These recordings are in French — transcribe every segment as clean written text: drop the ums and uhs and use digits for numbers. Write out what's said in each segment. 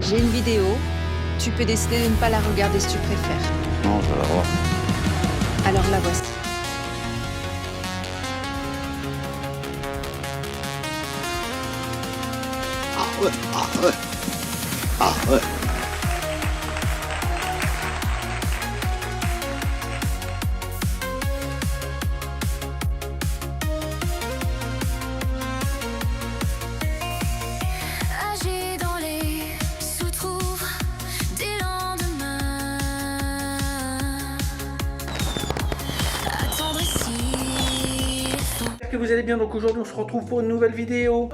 J'ai une vidéo. Tu peux décider de ne pas la regarder si tu préfères. Non, je vais la voir. Alors la voici. Ah ouais, ah ouais, ah ouais. Agi dans les sous-trouves des lendemains. Attendre ici. J'espère que vous allez bien. Donc aujourd'hui on se retrouve pour une nouvelle vidéo.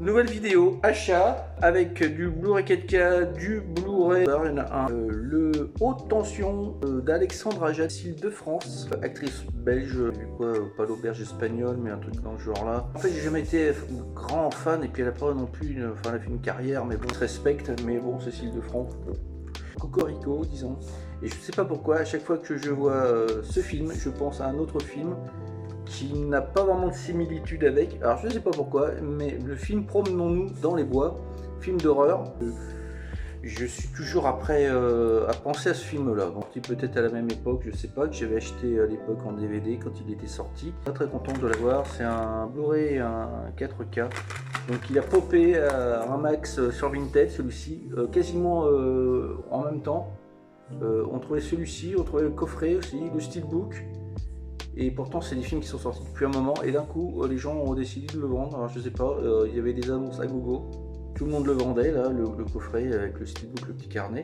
Nouvelle vidéo achat avec du Blu-ray 4K, du Blu-ray. Il y en a un, le haute tension d'Alexandre Ajaxil de France, actrice belge, quoi, pas l'auberge espagnole mais un truc dans le genre là. En fait j'ai jamais été grand fan et puis elle a pas non plus, elle a fait une carrière mais bon, je respecte, mais bon, Cécile de France, bon. Cocorico disons. Et je sais pas pourquoi à chaque fois que je vois ce film, je pense à un autre film qui n'a pas vraiment de similitude avec. Alors je sais pas pourquoi, mais le film Promenons-nous dans les bois, film d'horreur. Je suis toujours après à penser à ce film-là. Donc peut-être à la même époque, je sais pas, que j'avais acheté à l'époque en DVD quand il était sorti. Pas très content de l'avoir. C'est un Blu-ray, un 4K. Donc il a popé à un max sur Vinted, celui-ci, quasiment en même temps. On trouvait celui-ci, on trouvait le coffret aussi, le steelbook. Et pourtant c'est des films qui sont sortis depuis un moment et d'un coup les gens ont décidé de le vendre. Alors je sais pas, il y avait des annonces à gogo, tout le monde le vendait là, le coffret avec le steelbook, le petit carnet.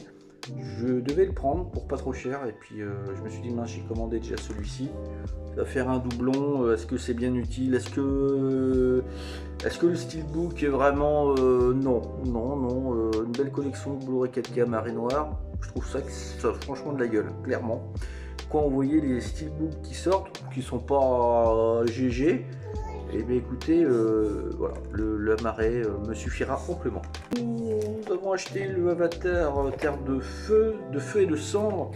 Je devais le prendre pour pas trop cher et puis je me suis dit mince, j'ai commandé déjà celui-ci, ça va faire un doublon, est-ce que c'est bien utile, est-ce que le steelbook est vraiment non, une belle collection de Blu-ray 4K marée noire, je trouve ça a franchement de la gueule, clairement. Quand on voyait les steelbooks qui sortent, qui sont pas GG, et bien écoutez, voilà, le marée me suffira amplement. Nous avons acheté le Avatar Terre de Feu et de Cendre.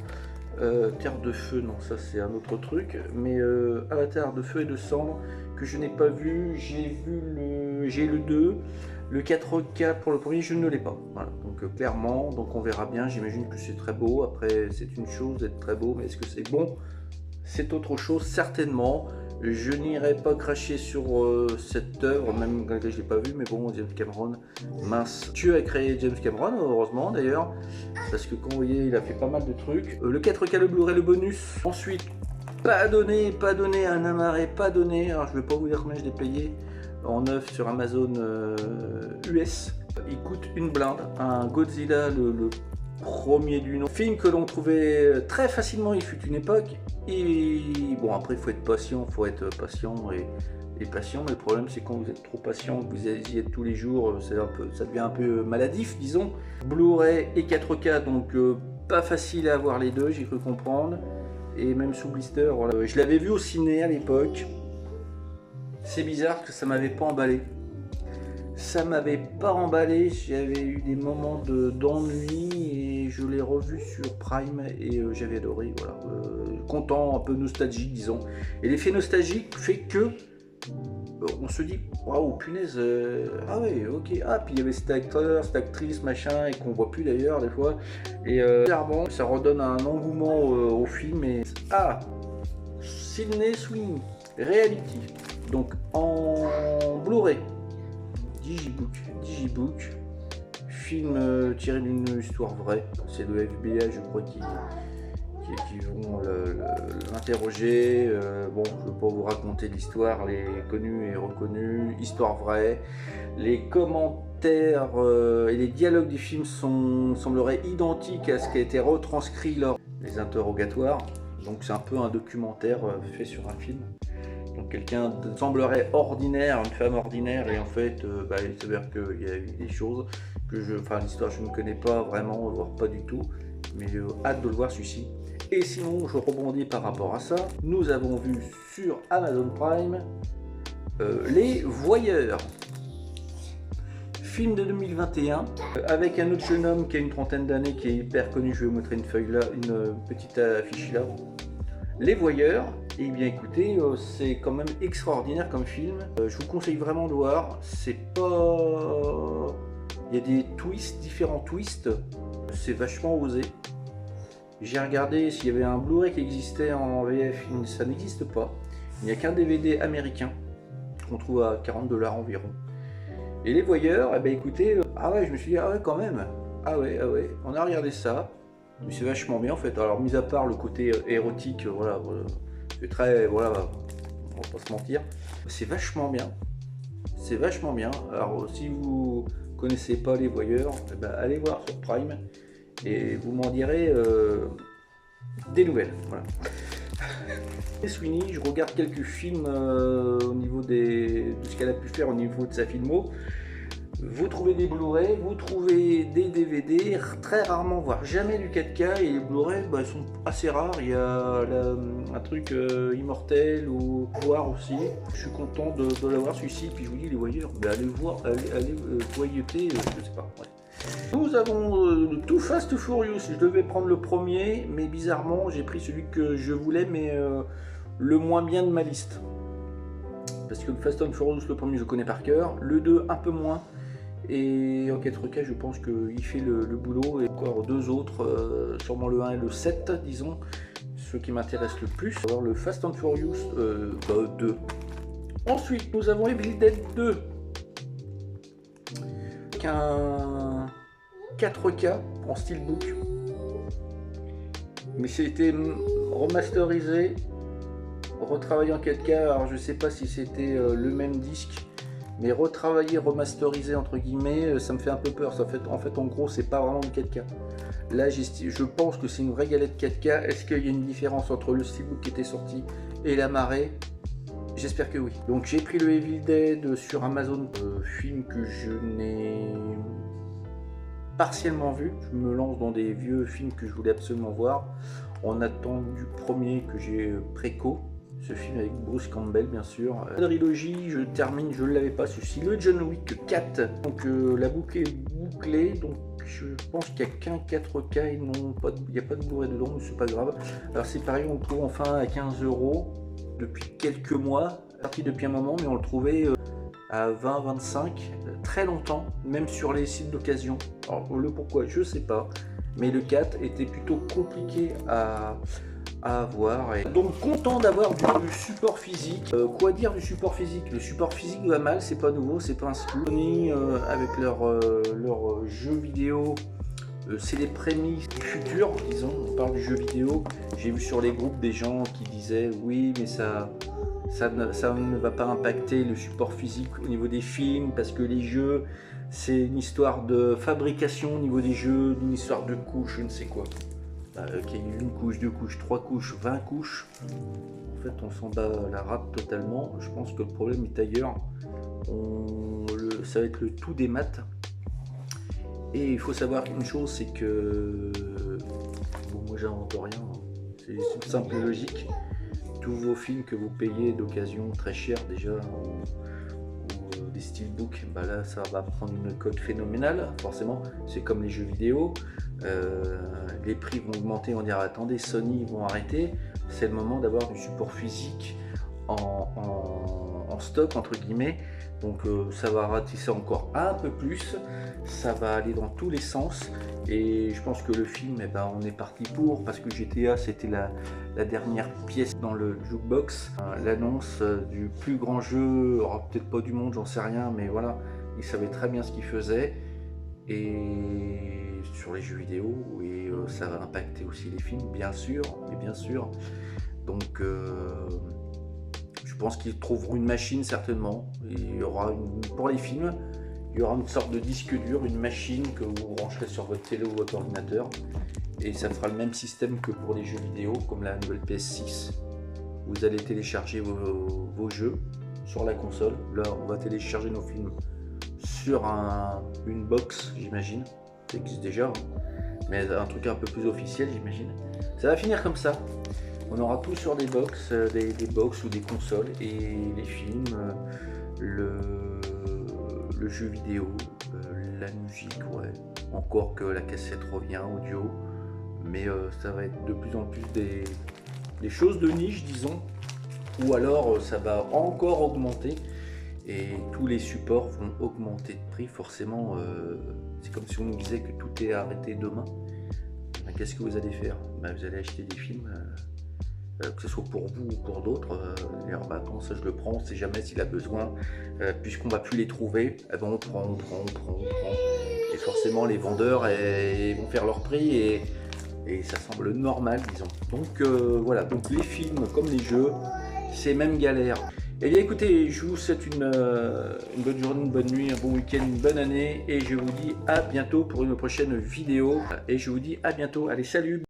Terre de Feu, non, ça c'est un autre truc, mais Avatar de Feu et de Cendre que je n'ai pas vu. J'ai le 2. Le 4K pour le premier, je ne l'ai pas. Voilà, donc clairement, donc on verra bien. J'imagine que c'est très beau. Après, c'est une chose d'être très beau, mais est-ce que c'est bon? C'est autre chose, certainement. Je n'irai pas cracher sur cette œuvre, même quand je ne l'ai pas vu, mais bon, James Cameron, mince. Dieu a créé James Cameron, heureusement d'ailleurs, parce que quand vous voyez, il a fait pas mal de trucs. Le 4K, le Blu-ray, le bonus. Ensuite, pas donné, un amarré, pas donné. Alors je ne vais pas vous dire combien je l'ai payé en neuf sur Amazon US. Il coûte une blinde, un Godzilla, le premier du nom. Film que l'on trouvait très facilement, il fut une époque. Et bon, après il faut être patient et patient, mais le problème c'est quand vous êtes trop patient, que vous y êtes tous les jours, ça devient un peu maladif, disons. Blu-ray et 4K, donc pas facile à avoir les deux, j'ai cru comprendre. Et même sous blister, voilà. Je l'avais vu au ciné à l'époque. C'est bizarre que ça m'avait pas emballé. J'avais eu des moments d'ennui et je l'ai revu sur Prime et j'avais adoré, voilà. Content, un peu nostalgique disons. Et l'effet nostalgique fait que on se dit waouh punaise, ah ouais ok, ah puis il y avait cet acteur, cette actrice machin et qu'on voit plus d'ailleurs des fois. Et clairement ça redonne un engouement au film et Sydney Sweeney Reality. Donc en Blu-ray, Digibook, film tiré d'une histoire vraie. C'est le FBI, je crois, qui vont l'interroger. Bon, je ne vais pas vous raconter l'histoire, elle est connue et reconnue, histoire vraie. Les commentaires et les dialogues du film sembleraient identiques à ce qui a été retranscrit lors des interrogatoires. Donc c'est un peu un documentaire fait sur un film. Donc quelqu'un semblerait ordinaire, une femme ordinaire, et en fait il s'avère qu'il y a eu des choses que l'histoire je ne connais pas vraiment, voire pas du tout, mais hâte de le voir celui-ci. Et sinon je rebondis par rapport à ça, nous avons vu sur Amazon Prime Les Voyeurs, film de 2021 avec un autre jeune homme qui a une trentaine d'années qui est hyper connu. Je vais vous montrer une feuille là, une petite affiche là. Les Voyeurs, et bien écoutez, c'est quand même extraordinaire comme film. Je vous conseille vraiment de voir. C'est pas... Il y a des twists, différents twists. C'est vachement osé. J'ai regardé s'il y avait un Blu-ray qui existait en VF, ça n'existe pas. Il n'y a qu'un DVD américain qu'on trouve à 40$ environ. Et les voyeurs, eh ben écoutez, ah ouais, je me suis dit, ah ouais quand même, ah ouais, on a regardé ça, mais c'est vachement bien en fait. Alors mis à part le côté érotique, voilà, c'est très, voilà, on va pas se mentir, c'est vachement bien. C'est vachement bien. Alors si vous connaissez pas les voyeurs, eh ben, allez voir sur Prime et vous m'en direz des nouvelles. Voilà. Sweeney, je regarde quelques films au niveau de ce qu'elle a pu faire au niveau de sa filmo. Vous trouvez des Blu-ray, vous trouvez des DVD, très rarement, voire jamais du 4K, et les Blu-ray bah, sont assez rares. Il y a un truc Immortel ou Voir aussi. Je suis content de l'avoir celui-ci, puis je vous dis les voyeurs, bah, allez voir, allez voyeter, je sais pas. Ouais. Nous avons Too Fast Furious. Je devais prendre le premier, mais bizarrement j'ai pris celui que je voulais, mais le moins bien de ma liste. Parce que le Fast and Furious, le premier je connais par cœur, le 2 un peu moins. Et en 4K, je pense qu'il fait le boulot, et encore deux autres, sûrement le 1 et le 7, disons, ceux qui m'intéressent le plus. Alors le Fast and Furious 2. Ensuite, nous avons Evil Dead 2. Un 4K en steelbook. Mais c'était remasterisé, retravaillé en 4K. Alors je sais pas si c'était le même disque, mais retravaillé, remasterisé entre guillemets, ça me fait un peu peur. Ça fait, en gros, c'est pas vraiment du 4K. Là, je pense que c'est une vraie galette 4K. Est-ce qu'il y a une différence entre le steelbook qui était sorti et la marée? J'espère que oui. Donc j'ai pris le Evil Dead sur Amazon, film que je n'ai partiellement vu. Je me lance dans des vieux films que je voulais absolument voir. On attend du premier que j'ai préco. Ce film avec Bruce Campbell, bien sûr. La trilogie, je termine, je ne l'avais pas celui-ci. Le John Wick 4. Donc la boucle est bouclée. Donc je pense qu'il n'y a qu'un 4K. Il n'y a pas de Blu-ray dedans, mais c'est pas grave. Alors c'est pareil, on le trouve enfin à 15€ depuis quelques mois. Parti depuis un moment, mais on le trouvait à 20-25, très longtemps, même sur les sites d'occasion. Alors le pourquoi, je sais pas. Mais le 4 était plutôt compliqué à avoir. Et donc content d'avoir du support physique. Quoi dire du support physique? Le support physique va mal, c'est pas nouveau, c'est pas un scoop. Sony avec leur jeux vidéo, c'est les prémices du futur, disons. On parle du jeu vidéo. J'ai vu sur les groupes des gens qui disaient oui, mais ça ne va pas impacter le support physique au niveau des films, parce que les jeux, c'est une histoire de fabrication au niveau des jeux, une histoire de couches, je ne sais quoi. Qu'il y ait une couche, deux couches, trois couches, 20 couches, en fait on s'en bat la rate totalement. Je pense que le problème est ailleurs. Ça va être le tout des maths. Et il faut savoir une chose, c'est que bon, moi j'invente rien, c'est une simple logique. Tous vos films que vous payez d'occasion très cher déjà, ou des steelbooks, bah là ça va prendre une cote phénoménale, forcément. C'est comme les jeux vidéo, les prix vont augmenter, on dira attendez, Sony vont arrêter. C'est le moment d'avoir du support physique en stock entre guillemets. Donc ça va ratisser encore un peu plus, ça va aller dans tous les sens, et je pense que le film, eh ben, on est parti pour, parce que GTA c'était la dernière pièce dans le jukebox, l'annonce du plus grand jeu, peut-être pas du monde, j'en sais rien, mais voilà, il savait très bien ce qu'il faisait, et sur les jeux vidéo, et ça va impacter aussi les films, bien sûr, donc je pense qu'ils trouveront une machine certainement. Il y aura pour les films, il y aura une sorte de disque dur, une machine que vous brancherez sur votre télé ou votre ordinateur, et ça fera le même système que pour les jeux vidéo, comme la nouvelle PS6. Vous allez télécharger vos jeux sur la console. Là, on va télécharger nos films sur une box, j'imagine. Ça existe déjà, hein. Mais un truc un peu plus officiel, j'imagine. Ça va finir comme ça. On aura tout sur des box, des box ou des consoles, et les films, le jeu vidéo, la musique, ouais. Encore que la cassette revient, audio, mais ça va être de plus en plus des choses de niche, disons, ou alors ça va encore augmenter, et tous les supports vont augmenter de prix forcément. C'est comme si on nous disait que tout est arrêté demain. Ben, qu'est-ce que vous allez faire? Ben, vous allez acheter des films, que ce soit pour vous ou pour d'autres. Dire, bah, attends, ça je le prends, on sait jamais s'il a besoin. Puisqu'on va plus les trouver, eh ben, on prend. Et forcément, les vendeurs ils vont faire leur prix et ça semble normal, disons. Donc voilà, donc les films comme les jeux, c'est même galère. Eh bien écoutez, je vous souhaite une bonne journée, une bonne nuit, un bon week-end, une bonne année et je vous dis à bientôt pour une prochaine vidéo. Et je vous dis à bientôt, allez salut!